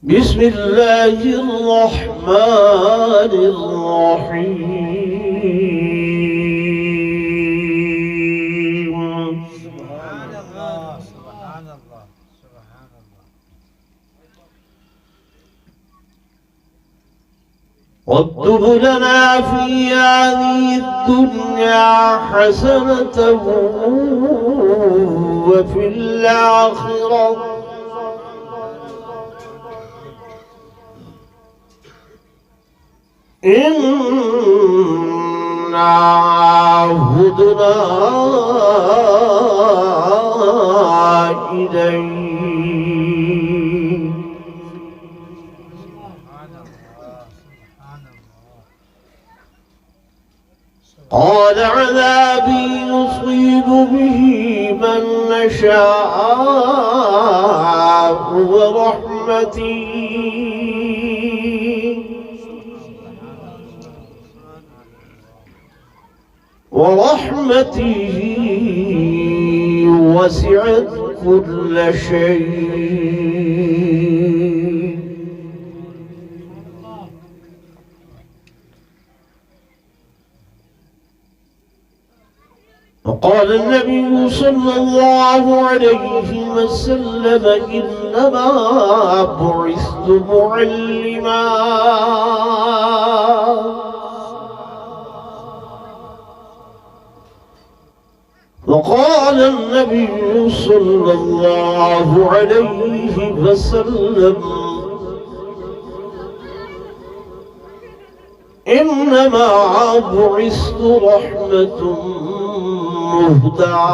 بسم الله الرحمن الرحيم. سبحان الله سبحان الله سبحان الله. واكتب لنا في هذه الدنيا حسنة وفي الآخرة إنا هدنا إليك. قال عذابي يصيب به من نشاء ورحمتي وسعت كل شيء. وقال النبي صلى الله عليه وسلم إنما بعثت معلما. وقال النبي صلى الله عليه وسلم إنما بعثت رحمة مهداة.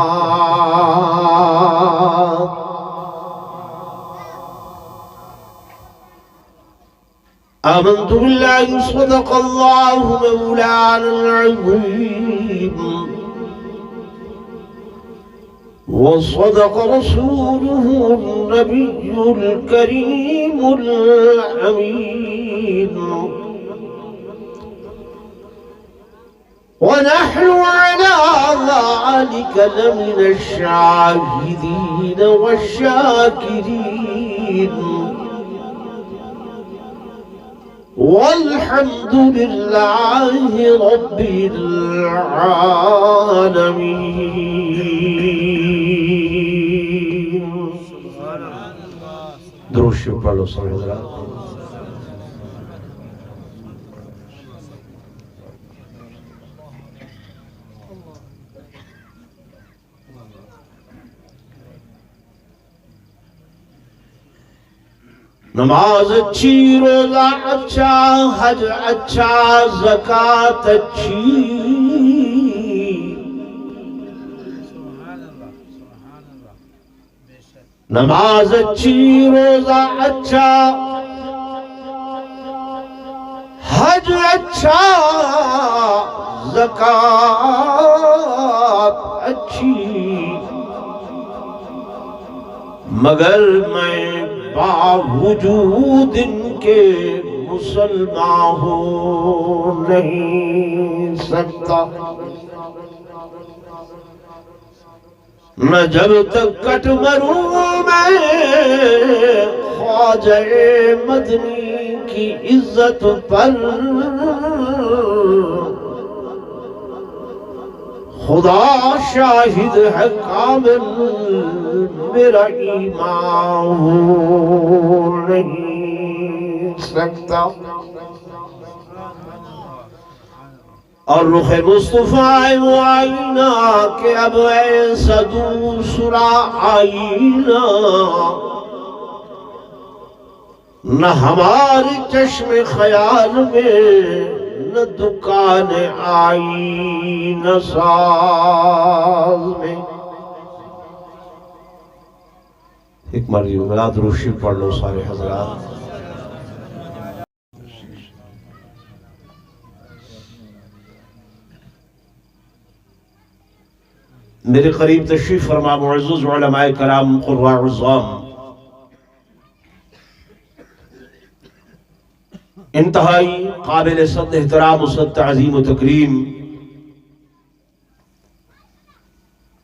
آمنت بالله صدق الله مولانا العظيم وصدق رسوله النبي الكريم الأمين ونحن على ذلك لمن الشاهدين والشاكرين والحمد لله رب العالمين. درود شریف پڑھ لو سارے حضرات. نماز اچھی، روزہ اچھا، حج اچھا، زکوٰۃ اچھی، نماز اچھی، روزہ اچھا، حج اچھا، زکوٰۃ اچھی، مگر میں باوجود ان کے مسلمان ہو نہیں سکتا. نہ جب تک کٹ مروں میں خواجہ مدنی کی عزت پر، خدا شاہد ہے کامل میرا ایمان ہو نہیں سکتا. اور رخ مصطفیٰ وہ آئینہ کہ اب ایسا دوسرا آئینہ نہ ہمارے چشم خیال میں، نہ دکان آئینہ ساز میں. ایک مرضی بلا درود شریف پڑھ لو سارے حضرات. میرے قریب تشریف فرما معزز علماء کرام قراء عظام، انتہائی قابل صد احترام و صد تعظیم و تکریم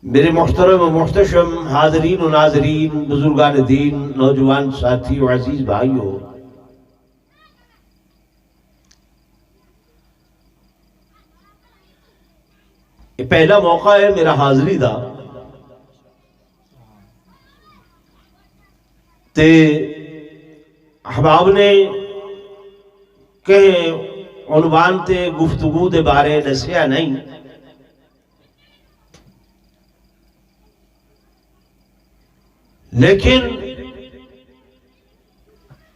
میرے محترم و محتشم حاضرین و ناظرین، بزرگان دین، نوجوان ساتھی و عزیز بھائیوں، یہ پہلا موقع ہے میرا حاضری دا تے احباب نے کہ عنوان تے گفتگو دے بارے دسیا نہیں، لیکن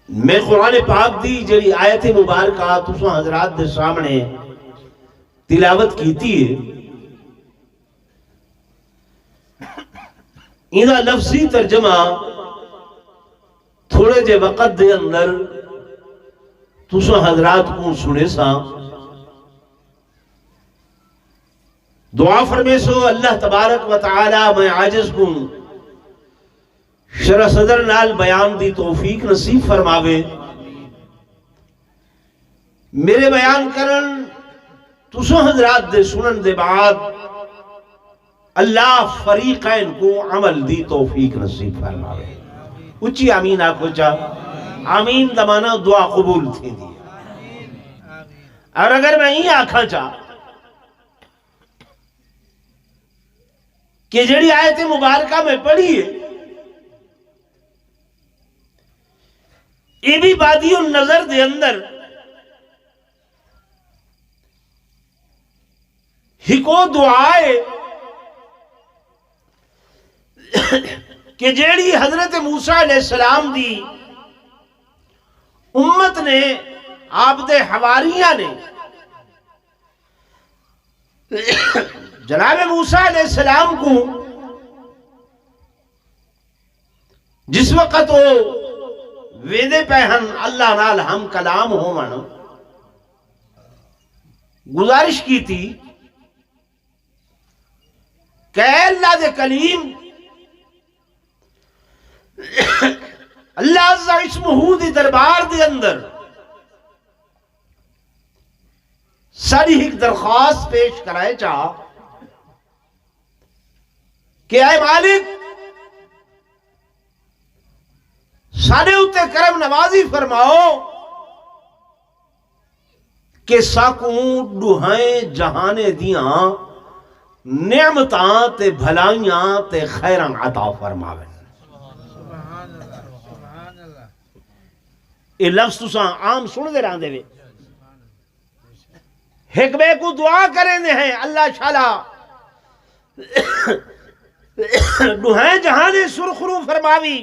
میں قرآن پاک دی جڑی آیت مبارکہ تساں حضرات دے سامنے تلاوت کیتی ہے، انہا لفظی ترجمہ تھوڑے جے وقت دے اندر تساں حضرات کو سنے سا، دعا فرمے سو اللہ تبارک و تعالی میں عاجز کو شرح صدر نال بیان دی توفیق نصیب فرماوے، میرے بیان کرن تساں حضرات دے سنن دے بعد اللہ فریقین کو عمل دی توفیق نصیب فرماوے۔ اچھی آمین آکھو چاہ، آمین دمانا دعا قبول تھی دی۔ اور اگر میں یہ آکھا چاہ کہ جڑی آیت مبارکہ میں پڑھی ہے یہ بھی بادی النظر دے اندر ہکو دعائے کہ جیڑی حضرت موسیٰ علیہ السلام دی امت نے آپ دے حواریہ نے جناب موسیٰ علیہ السلام کو جس وقت وہ ویدے پہن اللہ نال ہم کلام ہو من گزارش کی تھی کہ اے اللہ دے کلیم، اللہ عز اسمہ دی دربار دے اندر ساری ایک درخواست پیش کرائے چاہ کہ اے مالک سارے اتے کرم نوازی فرماؤ کہ ساکوں ڈوہائیں جہانے دیاں نعمتاں تے بھلائیاں تے خیراں عطا فرماویں۔ یہ لفظ تساں عام سن دے رہاں دے وے، حکمے کو دعا کریں دے ہیں اللہ شالا ڈوہائیں جہانے سرخرو فرماوی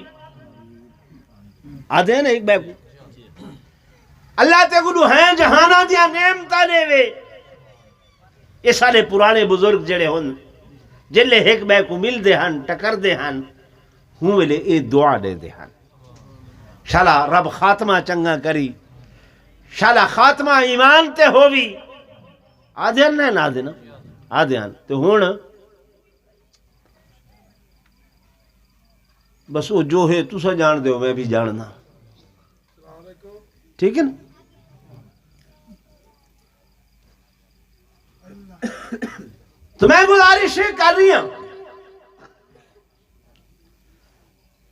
آدھے نا ایک بے کو اللہ تے گلو ہیں جہانا دیا نعمتہ لے وے۔ یہ سارے پرانے بزرگ جڑے ہن جلے ایک بے کو مل دے ہن ٹکر دے ہن ہوں ویلے اے دعا دے دے ہن شالا رب خاتمہ چنگا کری، شالا خاتمہ ایمان تے ہووی آدھے ہن نا آدھے نا آدھے ہن تو ہون بس وہ جو ہے تسا جان دے ہو میں بھی جاننا، ٹھیک ہے نا؟ تو میں گزارش کر رہی ہوں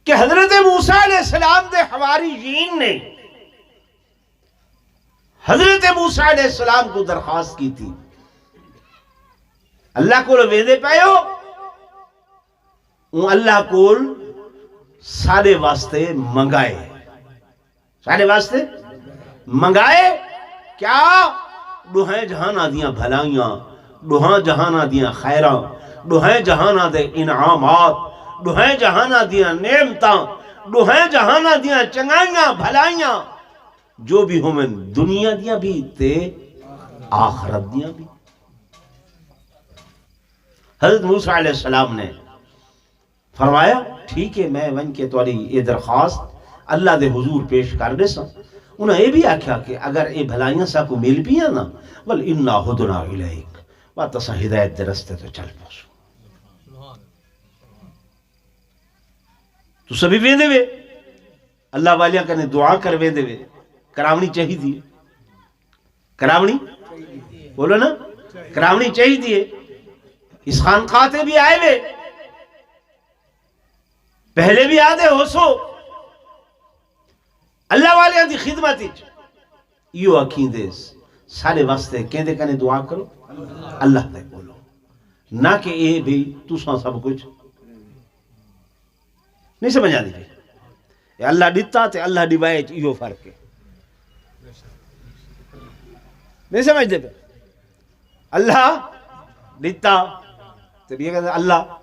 کہ حضرت موسیٰ علیہ السلام دے حواریین نے حضرت موسیٰ علیہ السلام کو درخواست کی تھی، اللہ کو ویدے پائیو اللہ کو سارے واسطے منگائے، سارے واسطے منگائے کیا؟ ڈوہیں جہانا دیاں بھلائیاں، ڈوہاں جہانا دیاں خیراں، ڈوہیں جہانا دے انعامات، ڈوہیں جہانا دیاں نعمتاں، ڈوہیں جہانا دیاں چنگائیاں بھلائیاں جو بھی ہوں دنیا دیاں بھی تے آخرت دیاں بھی۔ حضرت موسیٰ علیہ السلام نے فرمایا ٹھیک ہے میں ون کے تواری یہ درخواست اللہ دے حضور پیش کر دے سا۔ انہوں نے یہ بھی آکھا کہ اگر یہ بھلائیاں سا کو مل بھی ہے نا ول انا ہدنا الیک بات اسا ہدایت دے رستے تو چل پوسو تو سبھی ویندے وے اللہ والیاں کنے دعا کر ویندے وے کراونی چاہی دیئے، کراونی بولو نا کراونی چاہی دیئے۔ اس خانقاہتے بھی آئے وے پہلے بھی آدھے ہو سو اللہ والیاں دی خدمت یہ آکھیں دے سارے واسطے کہندے کنے دعا کرو اللہ تے بولو نہ کہ اے بھی تساں سب کچھ نہیں سمجھ آتی پی اللہ ڈتا تے اللہ ڈبائے یہ فرق ہے نہیں سمجھتے پہ اللہ ڈتا تے یہ کہتے اللہ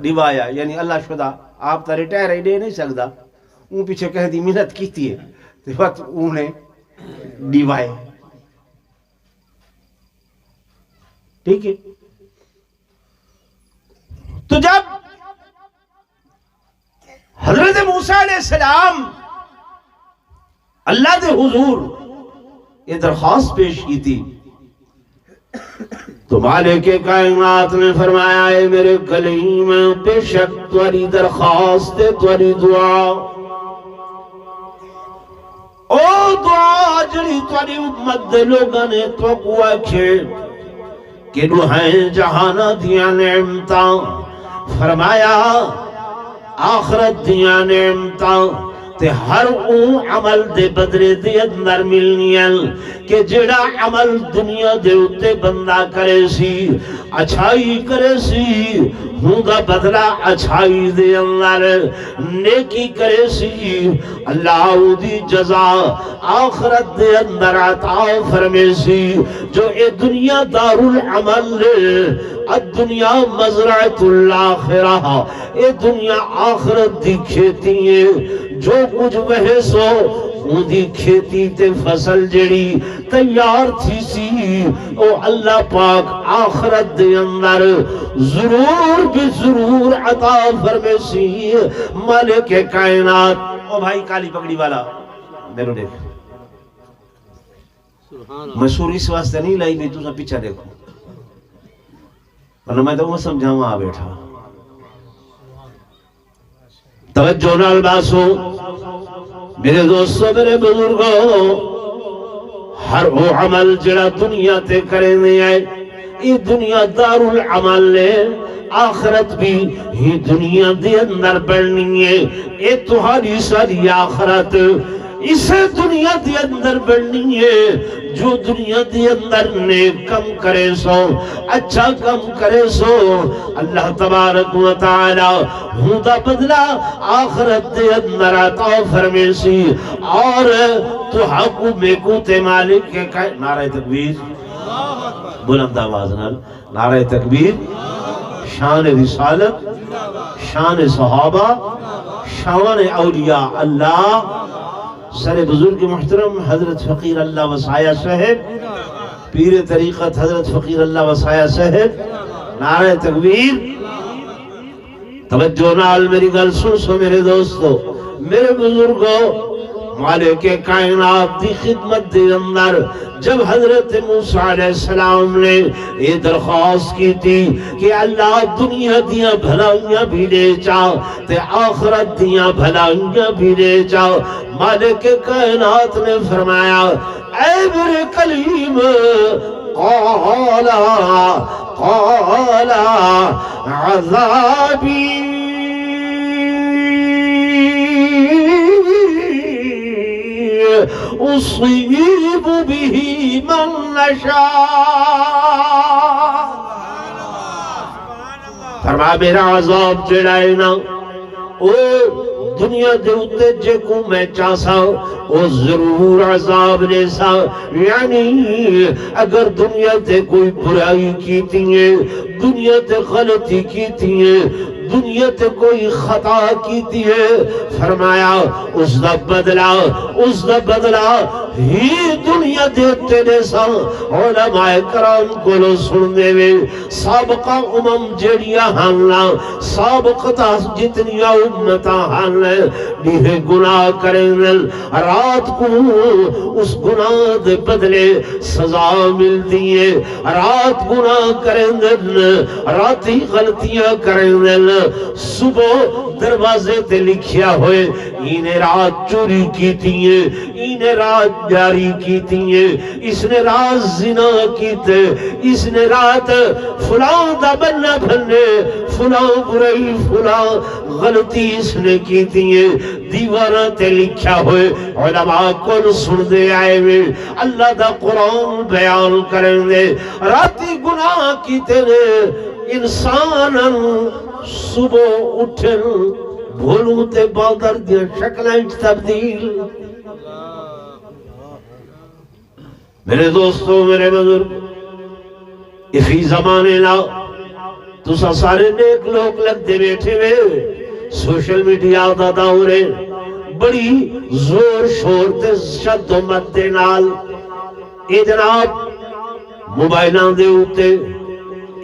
ڈبایا یعنی اللہ شدہ آپ تا ریٹائر ہی دے نہیں سکتا اون پیچھے کہہ دی محنت کیتی ہے تے وقت انہیں ڈبائے ٹھیک ہے تو جب حضرت موسیٰ علیہ السلام اللہ دے حضور یہ درخواست پیش کی تھی تو مالک کائنات نے فرمایا ہے میرے کلیم بے شک تمہاری درخواست تمہاری دعا او دعا جڑی تمہاری امت دے لوگاں نے تو کو اکھے کہ دوہائیں جہانہ دیا نعمتاں فرمایا آخرت دیا نعمتاں تے ہر اون عمل دے بدلے دے اندر ملنیاں کہ جڑا عمل دنیا دے اتے بندہ کرے سی اچھائی کرے سی ہوں دا بدلہ اچھائی دے اندر نیکی کرے سی اللہ دی جزا آخرت دے اندر عطا فرمے سی جو اے دنیا دار العمل الدنیا مزرعت الاخرہ اے دنیا آخرت دی کھیتی ہے جو کچھ بحثو ان دی کھیتی تے فصل جڑی تیار تھی سی او اللہ پاک آخرت دے اندر ضرور بھی ضرور عطا فرمے سی مالک کائنات او بھائی کالی پگڑی والا میرے دیکھ میں سوری اس واسطے نہیں لائی بھی تو سا پیچھا دیکھو ورنہ میں تو وہ سمجھاؤں آ بیٹھا توجہ نال باسو میرے دوستو میرے بزرگوں ہر وہ عمل جڑا دنیا تے کرنے آئے یہ دنیا دار العمل لے آخرت بھی ہی دنیا دے اندر بڑھنی ہے اے تمہاری ساری آخرت اسے دنیا دے اندر بڑھنی ہے جو دنیا دے اندر نیک کم کرے سو اچھا کم کرے سو اللہ تبارک و تعالی ہوندا بدلہ آخرت دے اندر عطا فرمے سی اور تو حکم کو تے مالک کے نعرہ تکبیر بلند آواز نال نعرہ تکبیر شان رسالت شان صحابہ شان اولیاء اللہ سر بزرگ محترم حضرت فقیر اللہ وسایہ صاحب پیر طریقت حضرت فقیر اللہ وسایہ صاحب نعرہ تکبیر توجہ نال میری گل سن سو میرے دوستو میرے بزرگوں مالک کائنات دی خدمت دے اندر جب حضرت موسیٰ علیہ السلام نے یہ درخواست کی تھی کہ اللہ دنیا دیاں بھلائیاں بھی لے جاؤ تے آخرت دیاں بھلائیاں بھی لے جاؤ مالک کائنات نے فرمایا اے میرے کلیم قالا عذابی اصیب بھی من نشاء فرما میرا عذاب جڑائے نا او دنیا دے اتے جے کو میں چاہسا او ضرور عذاب لے سا یعنی اگر دنیا تے کوئی برائی کیتی ہے دنیا تے غلطی کیتی ہے دنیا تے کوئی خطا کیتی ہے فرمایا اس دا بدلہ ہی دنیا دیتے دے سا علماء کرام کو لو سن دے وے سابقہ جڑیاں ہنلا سابقہ جتنی امتاں ہنلے لیے گناہ کریں رات کو اس گناہ دے بدلے سزا مل دیئے رات گناہ کریں راتی غلطیاں کریں صبح دروازے تے لکھیا ہوئے انہیں رات چوری کی تیئے انہیں رات جاری کی تیئے اس نے رات زنا کی تے اس نے رات فلاں دا بننا بھنے فلاں برائی فلاں غلطی اس نے کی تیئے دیوارہ تے لکھیا ہوئے علماء کل سن دے آئے ہوئے اللہ دا قرآن بیان کریں دے راتی گناہ کی تے انسان صبح اٹھن بھولوں تے باندر دیا شکلیں تبدیل. میرے دوستو میرے بزرگ افی زمانے نا تسا سارے نیک لوگ لگ دے بیٹھے ہوئے سوشل میڈیا دا دور ہے بڑی زور شور تے شد و مت دے نال اے جناب موبائلاں دے اوتے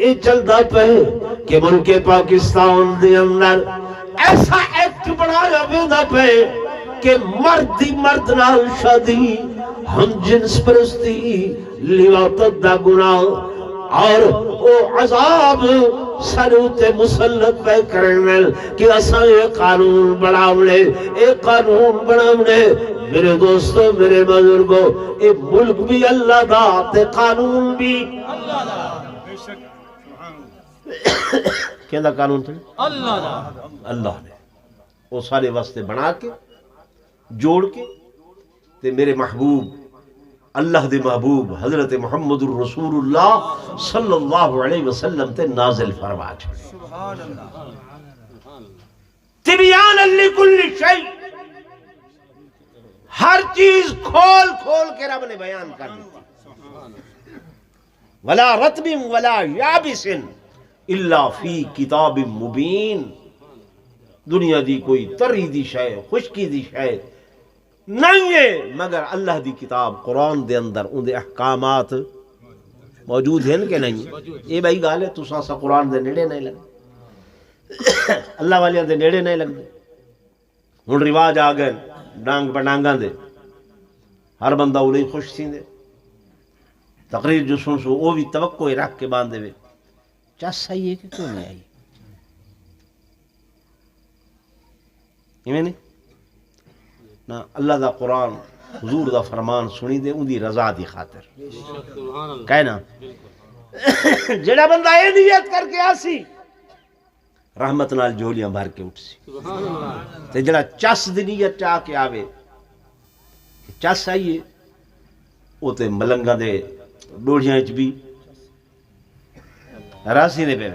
اے چلدا پے کہ ملک پاکستان دے اندر ایسا ایکٹ بنایا ویندا پے کہ مردی مرد نال شادی ہم جنس پرستی لیواطت دا گناہ اور او عذاب سروتے مسلط پہ کرنے کہ اساں یہ قانون بڑھاونے اے قانون بڑھاونے. میرے دوستو میرے بزرگو اے ملک بھی اللہ دا تے قانون بھی اللہ دا. کیا دا قانون تھے؟ اللہ دا. اللہ نے وہ سارے واسطے بنا کے جوڑ کے تے میرے محبوب اللہ دے محبوب حضرت محمد الرسول اللہ صلی اللہ علیہ وسلم تے نازل فرما چھوڑے. سبحان اللہ. تبیانا لکل شیء ہر چیز کھول کھول کے رب نے بیان کر دی. ولا رطب ولا یابس الا فی کتاب مبین. دنیا دی کوئی تری دی شے خشکی دی شے نہیں ہے مگر اللہ دی کتاب قرآن دے اندر ان دے احکامات موجود ہیں کہ نہیں. یہ بھائی گال ہے تساں سا قرآن دے نیڑے نہیں لگے اللہ والیاں دے نیڑے نہیں لگے. ہن رواج آ گئے ڈانگ پڈانگاں دے ہر بندہ انہیں خوش تھی دے تقریر جو سن سو وہ بھی توقع رکھ کے باندھے وے چس آئی ہے کہ کیوں نہیں آئی ایویں نہیں نا. اللہ دا قرآن حضور دا فرمان سنی دے ان دی رضا دی خاطر کہنا جڑا بندہ یہ نیت کر کے آسی رحمت نال جھولیاں بھر کے اٹھ سی تے جڑا چس دی نیت چاہ کے آوے چس آئیے وہ تے ملنگاں دے ڈوڑیاں چ بھی راسی دے پہ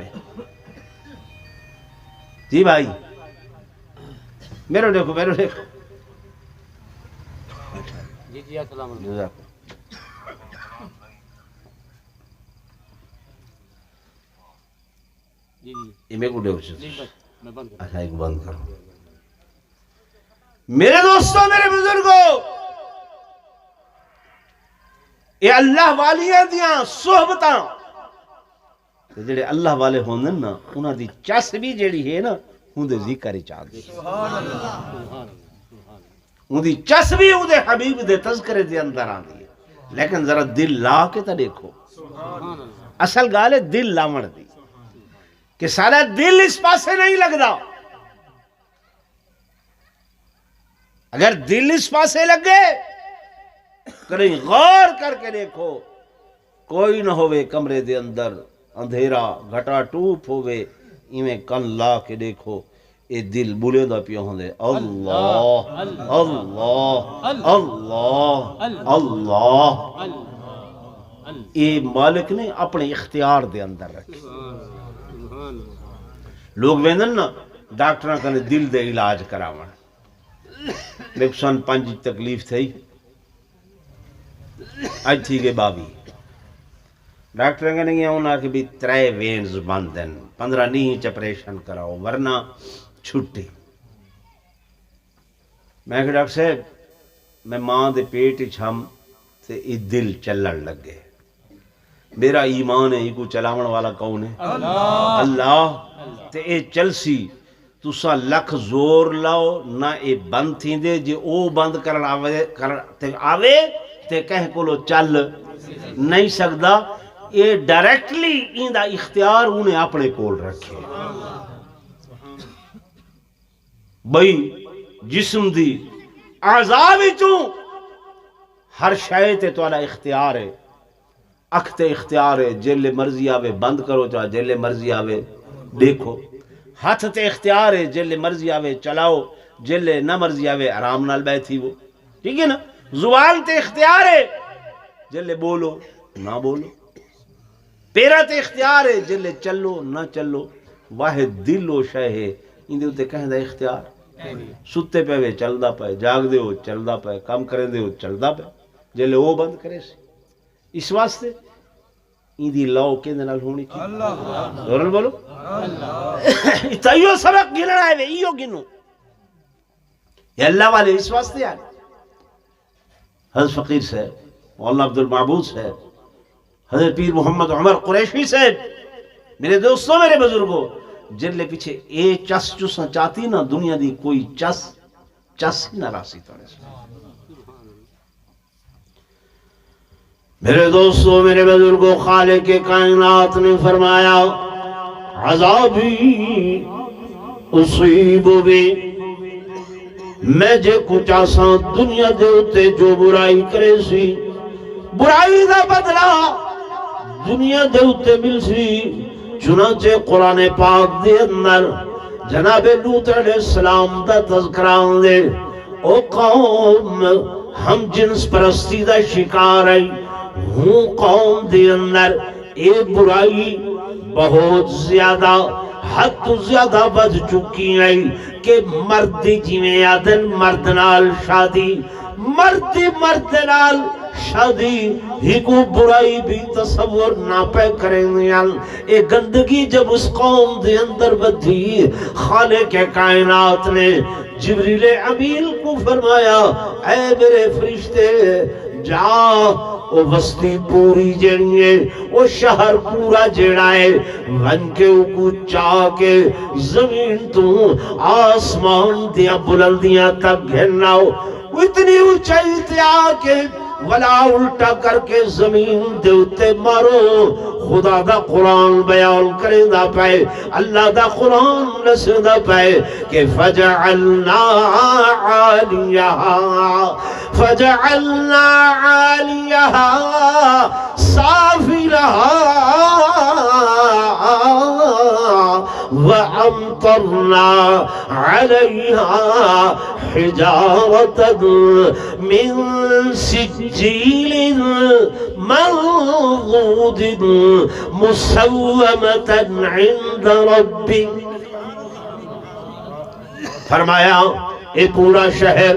جی بھائی میرے دیکھو میرے دیکھو جی السلام علیکم. یہ میں کو دیکھو اچھا ایک بند کرو. میرے دوستوں میرے بزرگوں یہ اللہ والیاں دیاں صحبتاں جڑے اللہ والے ہوندے نا انہاں دی چس بھی جڑی ہے نا ان دے ذکر چاہ دی ان دی چس بھی ان دے حبیب دے تذکرے دے اندر آ دی. لیکن ذرا دل لا کے تا دیکھو اصل گال ہے دل لاون دی کہ سارا دل اس پاسے نہیں لگدا. اگر دل اس پاسے لگے کہیں غور کر کے دیکھو کوئی نہ ہوئے کمرے دے اندر اندھیرا گھٹا ٹوپ ہوئے ایویں کن لا کے دیکھو اے دل بولے دا پیا ہوندے اللہ اللہ اللہ اللہ. اے مالک نے اپنے اختیار دے اندر رکھے. لوگ ویندن نا ڈاکٹراں کنے دل دے علاج کراون میرے سن 5 تکلیف تھی اج تھی گئے 22 ڈاکٹر کہنے گیا انہاں کہ بھی 3 وینز بند ہیں 15 نہیں آپریشن کراؤ ورنہ چھٹی. میں کہ ڈاکٹر صاحب میں ماں دے پیٹ چھم تے ای دل چلن لگے میرا ایمان ہے یہ کو چلاون والا کون ہے اللہ تے اے چلسی تسا لکھ زور لاؤ نہ اے بند تھی دے جے او بند کرن آوے تے کہیں کولو چل نہیں سکدا. اے ڈائریکٹلی این دا اختیار انہیں اپنے کول رکھے. بھئی جسم دی اعضاء وچوں ہر شے تے تواڈا اختیار ہے. اکھ تے اختیار ہے جیلے مرضی آوے بند کرو چاہے جیلے مرضی آوے دیکھو. ہاتھ تے اختیار ہے جیلے مرضی آوے چلاؤ جیلے نہ مرضی آوے آرام نال بیٹھی وہ ٹھیک ہے نا. زبان تے اختیار ہے جیلے بولو نہ بولو. پیرا تے اختیار ہے جلے چلو نہ چلو واحد دل و شے ہے اندے تے کہندا اختیار ستے پے چلدا پے جاگ دے ہو چلدا پے کام کریں دے ہو چلدا پے جلے وہ بند کرے سی اس واسطے ایندی لو کیندے نال ہونی چاہیے اللہ زورن بولو اللہ تائیو سبق گننا ہے ایو گنو یہ اللہ والے اس واسطے آئے حضرت فقیر صاحب مولانا عبد المعبود صاحب حضرت پیر محمد عمر قریشی صاحب میرے دوستوں میرے بزرگوں جن لے پیچھے اے چس چساں چاہتی نا دنیا دی کوئی چس ہی نہ راسی توڑے سے میرے دوستوں میرے بزرگوں خالق کائنات نے فرمایا عذابی اصیب بھی میں جے کچھ آسان دنیا دے ہوتے جو برائی کرے سی برائی دا بدلہ دنیا دے ہوتے مل سی چنانچہ قرآن پاک دے اندر جناب لوط علیہ السلام دا تذکران دے او قوم ہم جنس پرستی دا شکار ہے ہوں قوم دے اندر اے برائی بہت زیادہ حد تو زیادہ بد چکی ہے کہ مرد جیویں آدن مرد نال شادی مرد نال شادی ہی کو برائی بھی تصور نہ پہ کریں اے گندگی جب اس قوم دے اندر بدھی خالق کائنات نے جبریل امین کو فرمایا اے میرے فرشتے جا وہ بستی پوری جڑی ہے وہ شہر پورا جڑا ہے ون کے اوکو چاہ کے زمین تو آسمان دیا بلندیاں تک گھرنا ہو اتنی اونچائی تے آکے ولا الٹا کر کے زمین دے اتے مارو خدا دا قرآن بیان کریں دا پائے اللہ دا قرآن نسل دا پائے کہ فجعلنا عالیہا سافلہا وَأَمْطَرْنَا عَلَيْهَا حِجَارَةً مِّن سِجِّيلٍ مَّنضُودٍ مُّسَوَّمَةً عِندَ رَبِّكَ فرمایا اے پورا شہر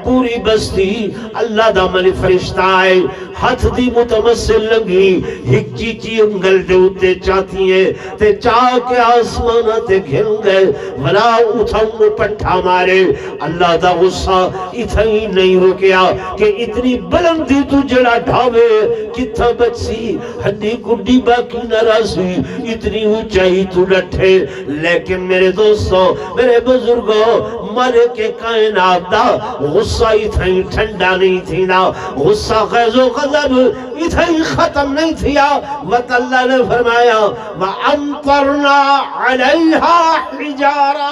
پوری بستی اللہ دا ملی فرشتہ آئے ہاتھ دی متمثل لگی ہک چیچی انگل دے ہوتے چاہتی ہیں تے چاہ کے آسمانہ تے گھن گئے ولا اتھاؤں پٹھا مارے اللہ دا غصہ اتھائی نہیں رکیا کہ اتنی بلندی تو جڑا ڈھاوے کتھا بچسی ہڈی گڈی باقی نہ راسی اتنی اونچائی تو لٹھے لیکن میرے دوستوں میرے بزرگوں مالک کائنات دا غصہ اتھائی ٹھنڈا نہیں تھی نا غصہ غیظ و غضب اتھائی ختم نہیں تھیا وقت اللہ نے فرمایا وَأَمْطَرْنَا عَلَيْهَا حِجَارَةً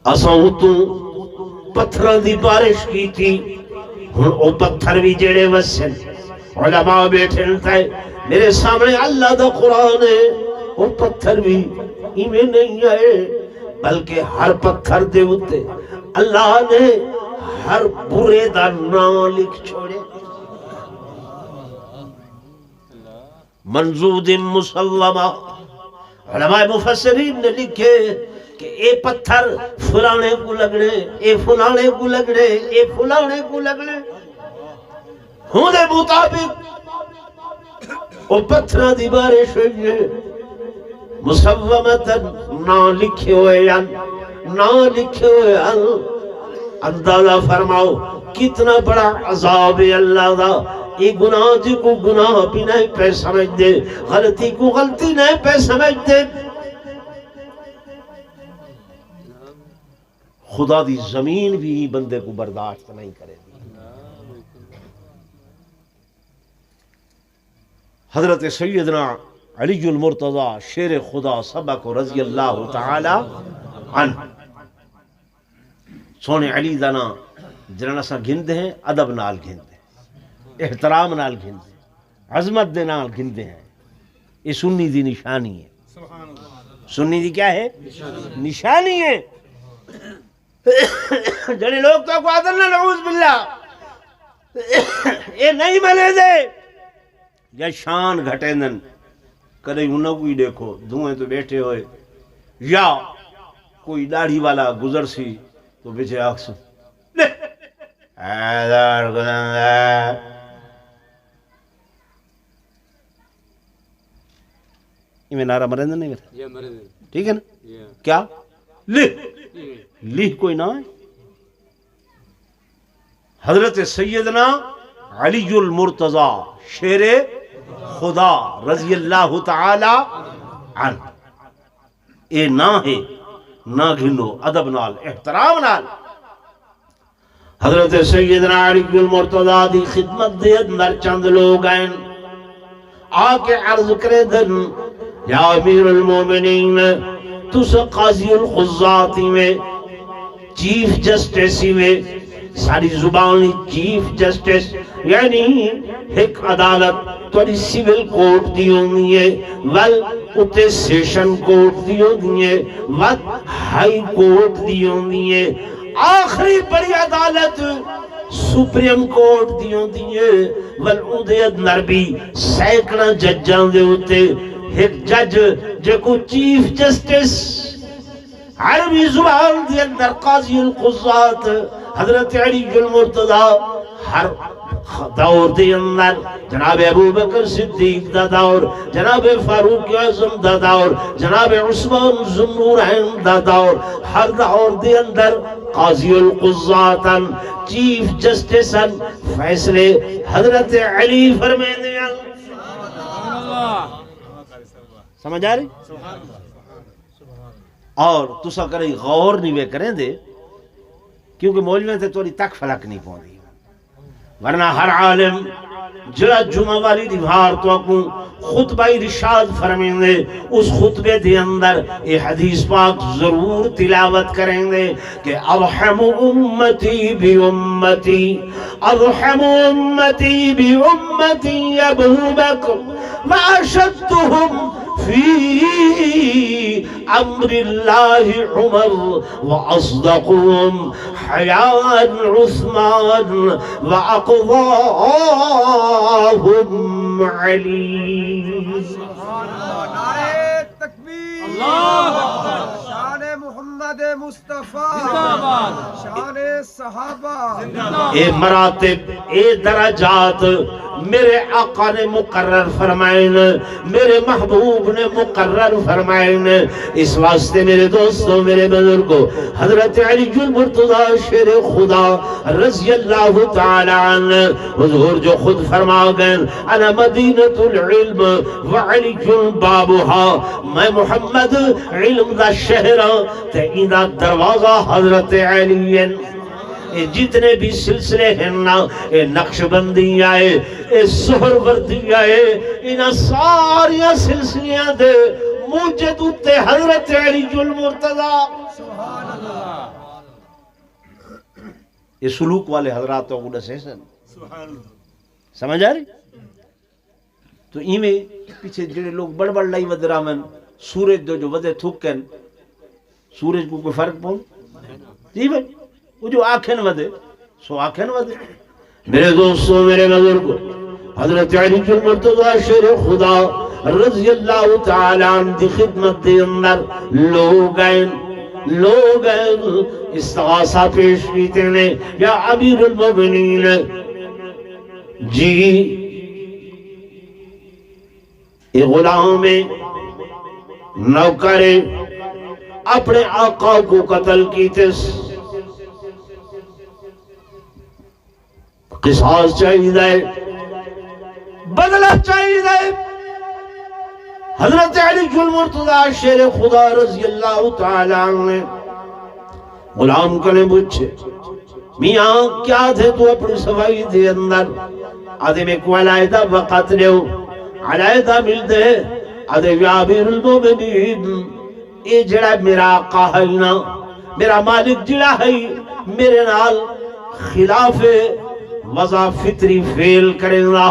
اساں تو پتھران دی بارش کی تھی ہن او پتھر بھی جڑے وسن علماء بیٹھے نتے میرے سامنے اللہ دا قرآن ہے وہ پتھر بھی ایمیں نہیں آئے بلکہ ہر پتھر دے ہوتے اللہ نے ہر برے دا نام لکھ چھوڑے منزود مسلمہ علماء مفسرین نے لکھے کہ اے پتھر فلانے کو لگنے اے فلانے کو لگنے اے فلانے کو لگنے ہوں دے مطابق وہ پتھرہ دی بارش ہوئی مسومتاً نہ لکھے ہوئے نہ لکھے ہوئے اندازہ فرماؤ کتنا بڑا عذاب اللہ دا یہ گناہ جی کو گناہ بھی نہیں پہ سمجھ دے غلطی کو غلطی نہیں پہ سمجھ دے خدا دی زمین بھی بندے کو برداشت نہیں کرے حضرت سیدنا علی المرتضی شیر خدا سبق رضی اللہ تعالی عنہ سونے علی دانا جنہاں سا گھندے ہیں ادب نال گھندے ہیں احترام نال گھندے ہیں عظمت دے نال گھندے ہیں یہ سنی دی نشانی ہے سنی دی کیا ہے نشانی ہے جڑے لوگ تو کو آدھر نہ نعوذ باللہ اے نہیں ملے دے یا شان گھٹے دن کدے انہوں کوئی دیکھو دھوئیں تو بیٹھے ہوئے یا کوئی داڑھی والا گزر سی تو بیچے آکس ایدار گزندہ یہ میں نعرہ مرندہ نہیں کرتا ٹھیک ہے نا کیا لہ کوئی نہ ہے حضرت سیدنا علی المرتضی شیر خدا رضی اللہ تعالی عنہ اے نہ ہے نہ گھنو ادب نال احترام نال حضرت سیدنا علی المرتضی دی خدمت دے اندر چند لوگ آئیں آکے عرض کرے دن یا امیر المومنین تس قاضی القضاتی میں چیف جسٹسی میں ساری زبانی چیف جسٹس یعنی ایک عدالت توڑی سیول کورٹ دیوں دیئے ول اتے سیشن کورٹ دیوں دیئے ول ہائی کورٹ دیوں دیئے آخری بڑی عدالت سپریم کورٹ دیوں دیئے ول اندے اندر بھی سینکڑا ججاں دے ہوتے ایک جج جو کو چیف جسٹس عربی زبان دے اندر قاضی القضات حضرت علی المرتضی ہر دور دے اندر جناب ابو بکر صدیق دا دور جناب فاروق اعظم دا دور جناب عثمان ذوالنورین دا دور ہر دور دے اندر قاضی القضاتن چیف جسٹسن فیصلے حضرت علی فرمائے دے سمجھ آ رہی اور تسا کریں غور نہیں وے کریں دے کیونکہ مولویوں سے توڑی تک فلک نہیں پہنچی ورنہ ہر عالم جڑا جمعہ والی دیوار تو اپنوں خطبہ ارشاد فرمائیں دے اس خطبے دے اندر یہ حدیث پاک ضرور تلاوت کریں دے کہ ارحم امتی بی امتی ارحم امتی بی امتی ابو بکر واشدتهم في امر الله عمر واصدقهم حياء عثمان واقضاهم علي نعرہ تکبیر اللہ شان محمد مصطفیٰ شان صحابہ اے مراتب اے درجات میرے آقا نے مقرر فرمائن میرے محبوب نے مقرر فرمائن اس واسطے میرے دوستوں میرے بزرگوں حضرت علی المرتضی شیر خدا رضی اللہ تعالی عنہ حضور جو خود فرما گئے انا مدینۃ العلم وعلی بابها میں محمد علم دا شہر تے اینا دروازہ حضرت علی جتنے بھی سلسلے ہیں نا اے نقش بندی آئے اے سہر وردی آئے انہا ساریاں سلسلیاں دے موجد اتے حضرت علی المرتضی سبحان اللہ یہ سلوک والے حضرات تو اگوڑا سیسن سمجھ آ رہی تو ایمیں پیچھے جڑے لوگ بڑ بڑ لائی ودرامن سورج جو ودے تھوکن سورج کو کوئی فرق پہن جی بھائی وہ جو آنکھیں ودے سو آنکھیں ودے میرے دوستوں میرے بزرگوں حضرت علی المرتضی شیر خدا رضی اللہ تعالی عنہ دی خدمت دے اندر لوگ آئیں استغاثہ پیش کیتے ہیں یا امیر المومنین جی یہ غلام نوکر اپنے آقا کو قتل کیتے قصاص چاہیے بدلہ چاہیے حضرت علی المرتضی شیر خدا رضی اللہ تعالی عنہ غلام کنے بچھے میاں کیا تھے تو اپنی صفائی دے اندر آدھے میں کو علائدہ وقت لیو علائدہ مل دے آدھے امیر المومنین اے جڑا میرا آقا ہے نا میرا مالک جڑا ہے میرے نال خلاف وضع فطری فیل کریں گا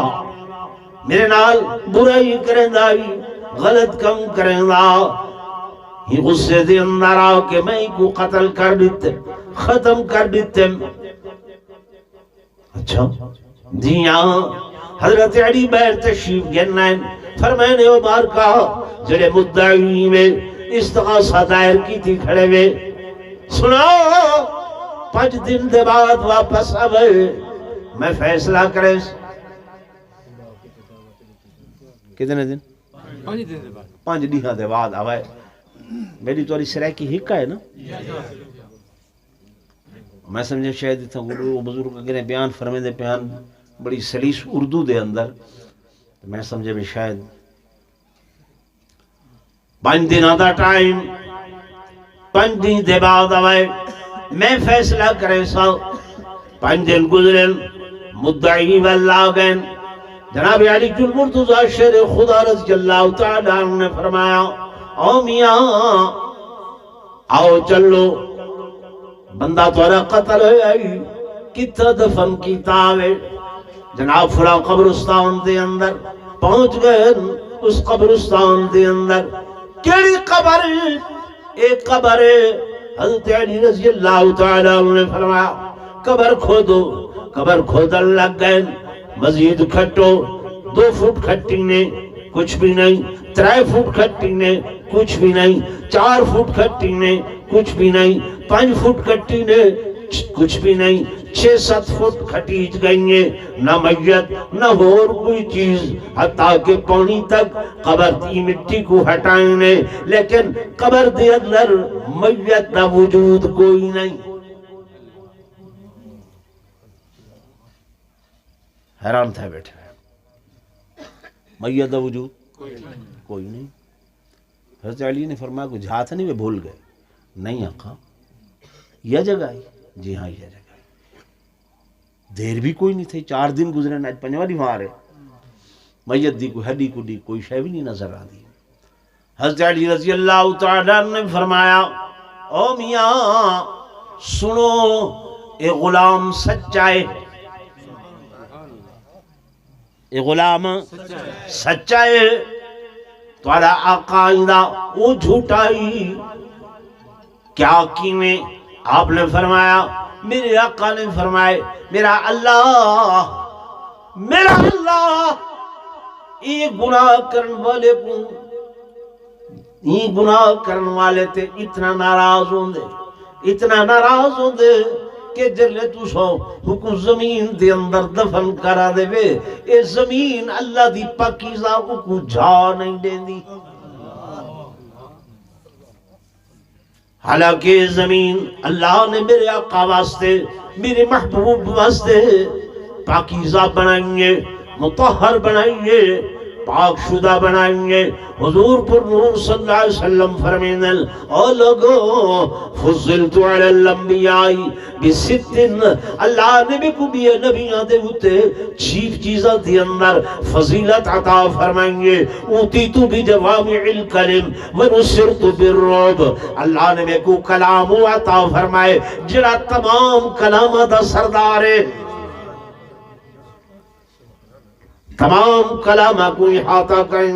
میرے نال برائی کریں گا غلط کم کریں گا یہ غصے دے اندر آؤ کہ میں کو قتل کر دیتے ختم کر دیتے اچھا جی ہاں حضرت علی بیر تشریف گنائن فرمائے نے عمر کا جڑے مدعی میں استغاثہ دائر کی تھی کھڑے میں سناؤ 5 دن دے بعد واپس آوے میں فیصلہ کرے کتنے دن 5 دن بعد 5 دن دے بعد آوے میری توری سرائے کی حکا ہے نا میں سمجھے شاید تھا وہ بزرگ اگر بیان فرمے دے بیان بڑی سلیس اردو دے اندر میں سمجھے بھی شاید 5 دن آدھا ٹائم 5 دن دے بعد آوے میں فیصلہ کرے سا 5 دن گزرن مدعی واللہ گئن جناب علی المرتضی شیر خدا رضی اللہ تعالیٰ نے فرمایا او میاں آؤ چلو بندہ تورا قتل ہے کتا دفن کی تاوے جناب فلا قبرستان دے اندر پہنچ گئے اس قبرستان دے اندر کیڑی قبر ایک قبر حضرت علی رضی اللہ تعالیٰ نے فرمایا قبر کھودو قبر کھودن لگ گئے مزید کھٹو 2 فٹ کھٹی نے کچھ بھی نہیں 3 فٹ کھٹی نے کچھ بھی نہیں 4 فٹ کھٹی نے کچھ بھی نہیں 5 فٹ کھٹی نے کچھ بھی نہیں 6-7 فٹ کھٹیج گئی ہیں نہ میت نہ اور کوئی چیز حتیٰ کہ پانی تک قبر کی مٹی کو ہٹائیں نے لیکن قبر دے اندر میت نہ وجود کوئی نہیں حیران تھا بیٹھے میت دا وجود کوئی نہیں حضرت علی نے فرمایا کچھ ہاتھ نہیں وہ بھول گئے نہیں آقا یہ جگہ ہے جی ہاں یہ جگہ ہے دیر بھی کوئی نہیں تھی 4 دن گزرے نا 5واں دن وہاں رہے میت دی کوئی ہڈی کڈی کوئی شے بھی نہیں نظر آ دی حضرت علی رضی اللہ تعالیٰ نے فرمایا او میاں سنو اے غلام سچا ہے اے غلام سچا ہے تھوڑا آقا آئندہ وہ جھوٹائی کیا کی میں آپ نے فرمایا میرے آقا نے فرمائے میرا اللہ یہ گناہ کرن والے کو یہ گناہ کرن والے تے اتنا ناراض ہوں دے کہ جلے تو سو حکم زمین دے اندر دفن کرا دے وے اے زمین اللہ دی پاکیزہ کو جھا نہیں دیں دی حالانکہ زمین اللہ نے میرے آقا واسطے میرے محبوب واسطے پاکیزہ بنائیں مطہر بنائیں پاک شدہ بنائیں حضور پر نور صلی اللہ علیہ وسلم فرمین او لوگو فضلت علی الانبیاء بستن اللہ نبی کو بھی نبیاں دے ہوتے چیف چیزہ دی اندر فضیلت عطا فرمائیں اوتیتو بجوامع الکلم ونصرت بالرعب اللہ نبی کو کلام عطا فرمائے جڑا تمام کلامہ دا سردار ہے تمام کلامہ کو احاطہ کریں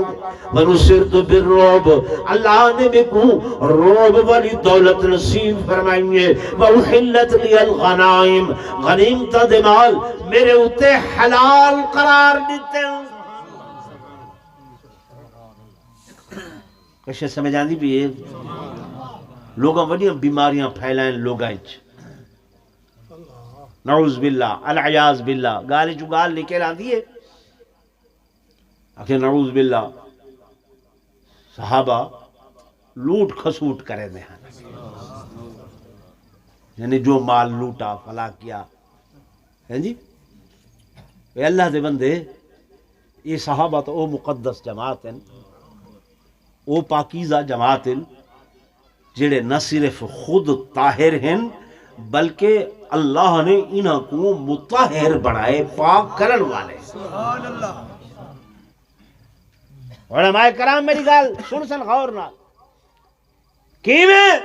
ونصرت بالرعب اللہ نے بھی کو رعب والی دولت نصیب فرمائیں گے وَأُحِلَّتْ لِيَ الْغَنَائِمْ غنیمت دمال میرے اتے حلال قرار دیتے ہیں کشے سمجھ آندی بھی ہے لوگاں بڑی بیماریاں پھیلائیں لوگاں نعوذ باللہ العیاذ باللہ گالے جو گال نکل آندی ہے آخر نعوذ باللہ صحابہ لوٹ کھسوٹ کرے دے ہیں یعنی جو مال لوٹا فلا کیا ہے جی اے اللہ دے بندے یہ صحابہ تو او مقدس جماعت ہیں او پاکیزہ جماعت ہیں جڑے نہ صرف خود طاہر ہیں بلکہ اللہ نے انہاں کو مطہر بنائے پاک کرن والے سبحان اللہ علماء کرام میری گال سن غور نہ کیویں